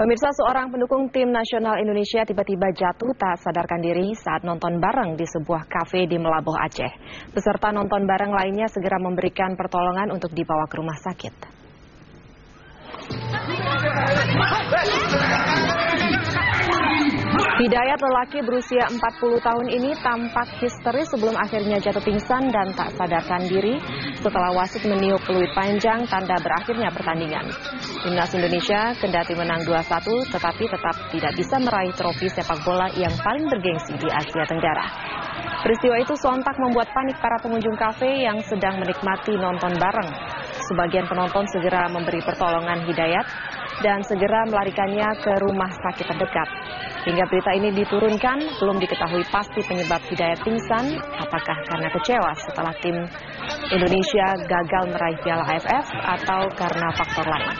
Pemirsa, seorang pendukung tim nasional Indonesia tiba-tiba jatuh tak sadarkan diri saat nonton bareng di sebuah kafe di Melaboh, Aceh. Peserta nonton bareng lainnya segera memberikan pertolongan untuk dibawa ke rumah sakit. Hidayat, lelaki berusia 40 tahun ini tampak histeris sebelum akhirnya jatuh pingsan dan tak sadarkan diri setelah wasit meniup peluit panjang tanda berakhirnya pertandingan. Timnas Indonesia kendati menang 2-1 tetapi tetap tidak bisa meraih trofi sepak bola yang paling bergengsi di Asia Tenggara. Peristiwa itu sontak membuat panik para pengunjung kafe yang sedang menikmati nonton bareng. Sebagian penonton segera memberi pertolongan Hidayat dan segera melarikannya ke rumah sakit terdekat. Hingga berita ini diturunkan, belum diketahui pasti penyebab Hidayat pingsan, apakah karena kecewa setelah tim Indonesia gagal meraih Piala AFF atau karena faktor lain.